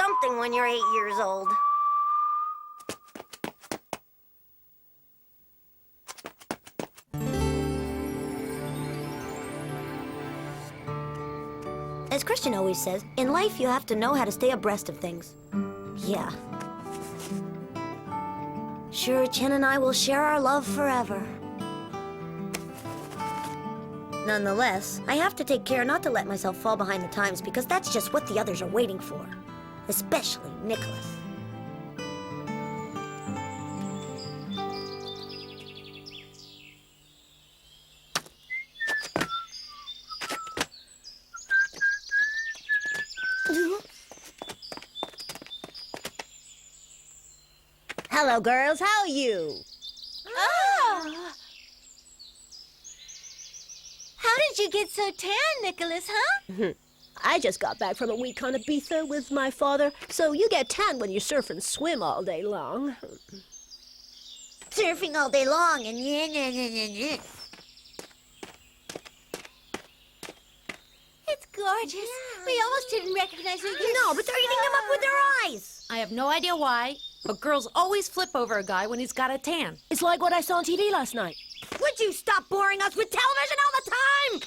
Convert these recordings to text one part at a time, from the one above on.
something when you're 8 years old. As Christian always says, in life you have to know how to stay abreast of things. Yeah. Sure, Chen and I will share our love forever. Nonetheless, I have to take care not to let myself fall behind the times because that's just what the others are waiting for. Especially Nicholas. Hello, girls. How are you? Oh! How did you get so tan, Nicholas, huh? I just got back from a week on Ibiza with my father, so you get tan when you surf and swim all day long. Surfing all day long and yeah. It's gorgeous. We almost didn't recognize you. No, but they're eating them up with their eyes. I have no idea why, but girls always flip over a guy when he's got a tan. It's like what I saw on TV last night. Would you stop boring us with television all the time?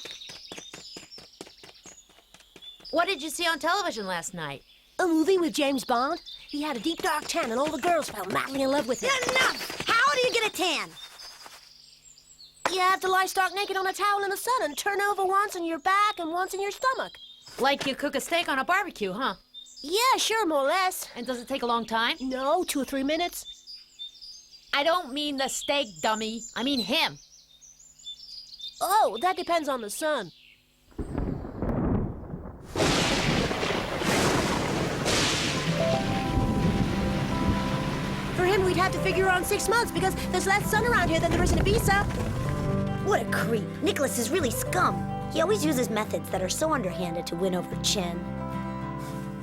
What did you see on television last night? A movie with James Bond. He had a deep dark tan and all the girls fell madly in love with him. Enough! How do you get a tan? You have to lie stark naked on a towel in the sun and turn over once on your back and once in your stomach. Like you cook a steak on a barbecue, huh? Yeah, sure, more or less. And does it take a long time? No, 2 or 3 minutes. I don't mean the steak, dummy. I mean him. Oh, that depends on the sun. For him, we'd have to figure on 6 months because there's less sun around here than there is in Ibiza. What a creep. Nicholas is really scum. He always uses methods that are so underhanded to win over Chen.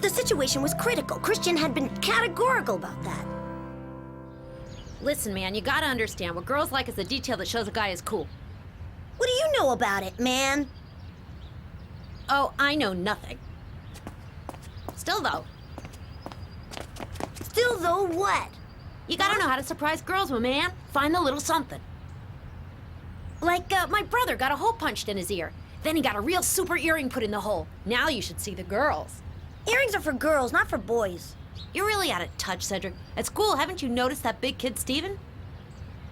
The situation was critical. Christian had been categorical about that. Listen, man, you gotta understand, what girls like is the detail that shows a guy is cool. What do you know about it, man? Oh, I know nothing. Still, though, Still, though, what? you gotta know how to surprise girls, my man. Find the little something. Like, my brother got a hole punched in his ear. Then he got a real super earring put in the hole. Now you should see the girls. Earrings are for girls, not for boys. You're really out of touch, Cedric. At school, haven't you noticed that big kid, Steven?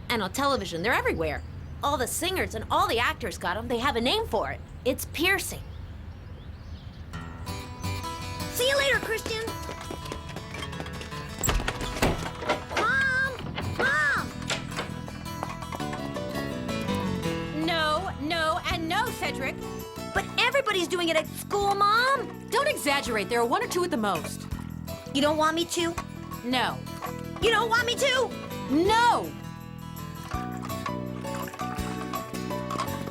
And on television, they're everywhere. All the singers and all the actors got them. They have a name for it. It's piercing. See you later, Christian. Mom! Mom! No, and no, Cedric. But everybody's doing it at school, Mom. Don't exaggerate. There are 1 or 2 at the most. You don't want me to? No. You don't want me to? No!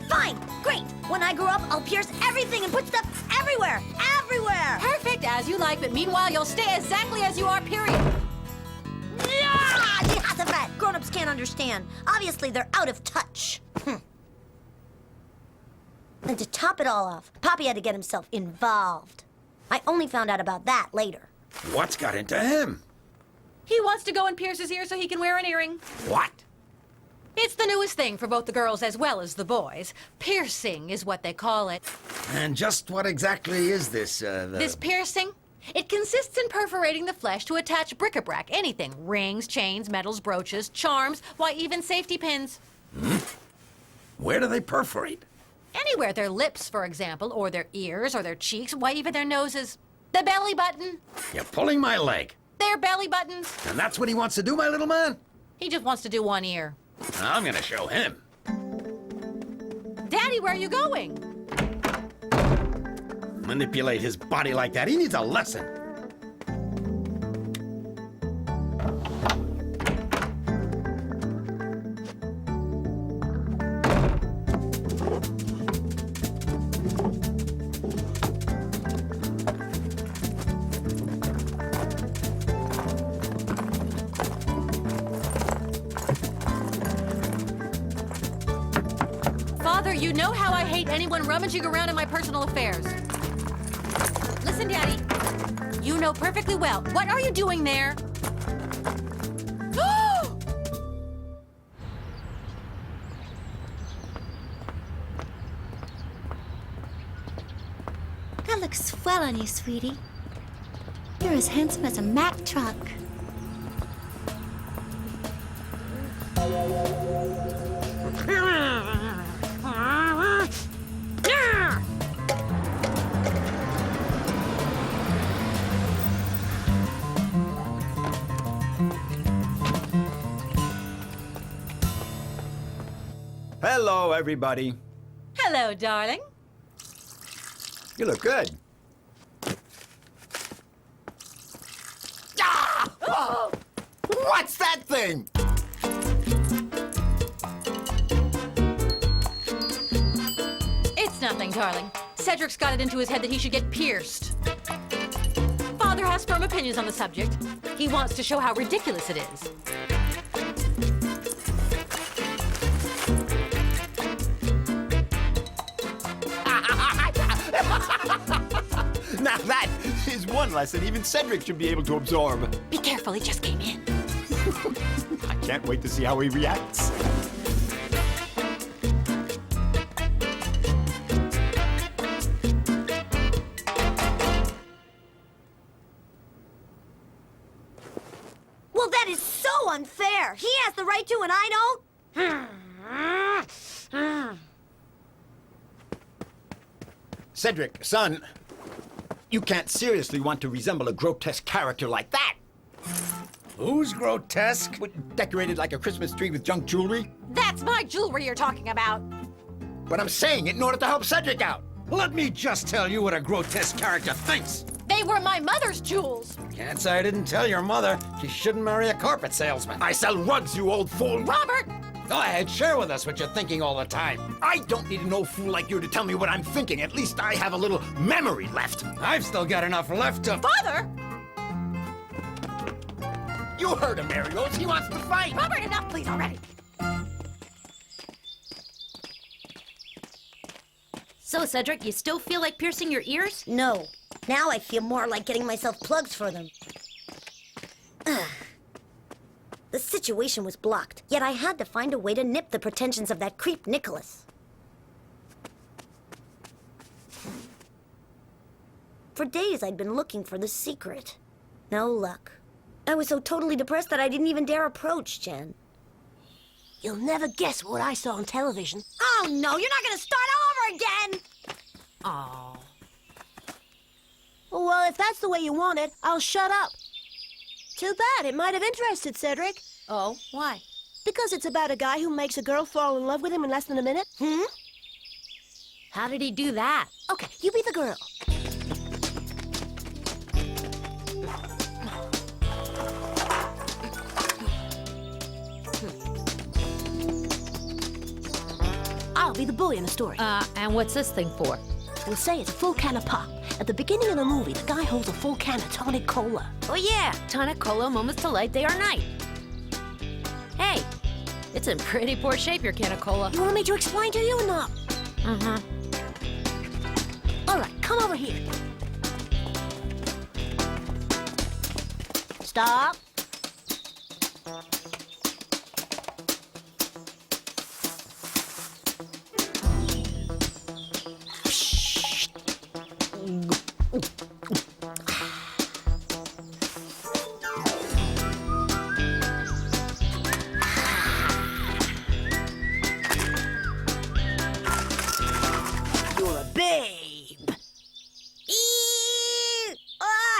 Fine, great. When I grow up, I'll pierce everything and put stuff everywhere. Everywhere! Perfect, as you like, but meanwhile, you'll stay exactly as you are, period. Ah, grown-ups can't understand. Obviously, they're out of touch. And to top it all off, Poppy had to get himself involved. I only found out about that later. What's got into him? He wants to go and pierce his ear so he can wear an earring. What? It's the newest thing for both the girls as well as the boys. Piercing is what they call it. And just what exactly is this, This piercing? It consists in perforating the flesh to attach bric-a-brac, anything. Rings, chains, medals, brooches, charms, why even safety pins. Where do they perforate? Anywhere. Their lips, for example, or their ears, or their cheeks, why even their noses. The belly button. You're pulling my leg. Their belly buttons. And that's what he wants to do, my little man? He just wants to do one ear. I'm gonna show him. Daddy, where are you going? Manipulate his body like that. He needs a lesson. Father, you know how I hate anyone rummaging around in my personal affairs. Listen, Daddy. You know perfectly well. What are you doing there? That looks swell on you, sweetie. You're as handsome as a Mack truck. Hello, everybody. Hello, darling. You look good. Ah! What's that thing? It's nothing, darling. Cedric's got it into his head that he should get pierced. Father has firm opinions on the subject. He wants to show how ridiculous it is. Now that is one lesson even Cedric should be able to absorb. Be careful, he just came in. I can't wait to see how he reacts. Well, that is so unfair. He has the right to and I don't. Cedric, son, you can't seriously want to resemble a grotesque character like that. Who's grotesque? Decorated like a Christmas tree with junk jewelry. That's my jewelry you're talking about. But I'm saying it in order to help Cedric out. Let me just tell you what a grotesque character thinks. They were my mother's jewels. Can't say I didn't tell your mother she shouldn't marry a carpet salesman. I sell rugs, you old fool. Robert! Go ahead, share with us what you're thinking all the time. I don't need an old fool like you to tell me what I'm thinking. At least I have a little memory left. I've still got enough left to... Father! You heard him, Mary Rose. He wants to fight. Robert, enough, please, already. So, Cedric, you still feel like piercing your ears? No. Now I feel more like getting myself plugs for them. Ugh. The situation was blocked, yet I had to find a way to nip the pretensions of that creep Nicholas. For days I'd been looking for the secret. No luck. I was so totally depressed that I didn't even dare approach Jen. You'll never guess what I saw on television. Oh no, you're not gonna start all over again! Oh. Well, if that's the way you want it, I'll shut up. Too bad. It might have interested Cedric. Oh, why? Because it's about a guy who makes a girl fall in love with him in less than a minute. How did he do that? Okay, you be the girl. I'll be the boy in the story. And what's this thing for? We'll say it's a full can of pop. At the beginning of the movie, the guy holds a full can of tonic cola. Oh, yeah. Tonic cola, moments to light, day or night. Hey, it's in pretty poor shape, your can of cola. You want me to explain to you or not? Uh-huh. All right, come over here. Stop. You're a babe.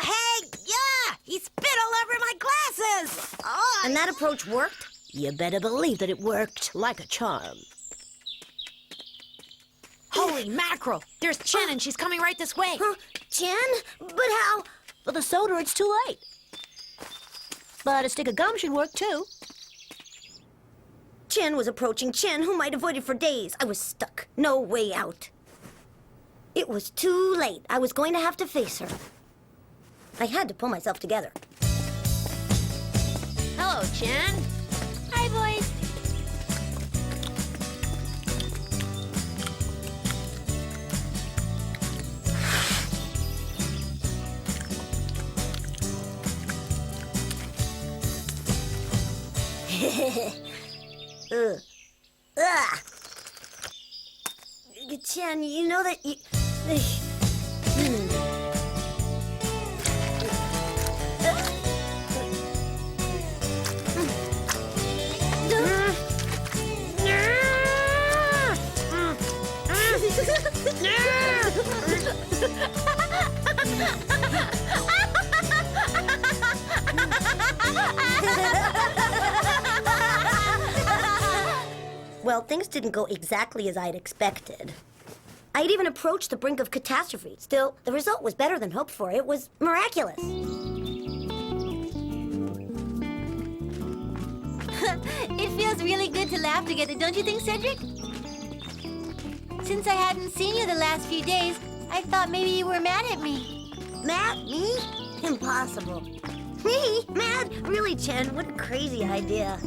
Hey, yeah! He spit all over my glasses! Oh, and that approach worked? You better believe that it worked like a charm. Holy mackerel! There's Chen, and she's coming right this way. Huh? Jen? But how? For the soda, it's too late. But a stick of gum should work, too. Chen was approaching Chen, whom I'd avoided for days. I was stuck. No way out. It was too late. I was going to have to face her. I had to pull myself together. Hello, Chen. Hi, boys. Ugh. Ugh. Chen, you know that you... Well, things didn't go exactly as I'd expected. I'd even approached the brink of catastrophe. Still, the result was better than hoped for. It was miraculous. It feels really good to laugh together, don't you think, Cedric? Since I hadn't seen you the last few days, I thought maybe you were mad at me. Mad? Me? Impossible. Me? Mad? Really, Chen? What a crazy idea.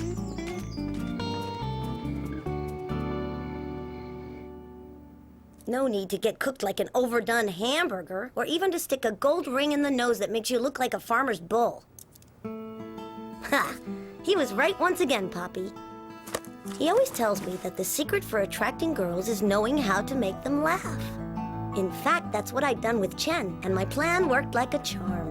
No need to get cooked like an overdone hamburger, or even to stick a gold ring in the nose that makes you look like a farmer's bull. Ha! He was right once again, Poppy. He always tells me that the secret for attracting girls is knowing how to make them laugh. In fact, that's what I'd done with Chen, and my plan worked like a charm.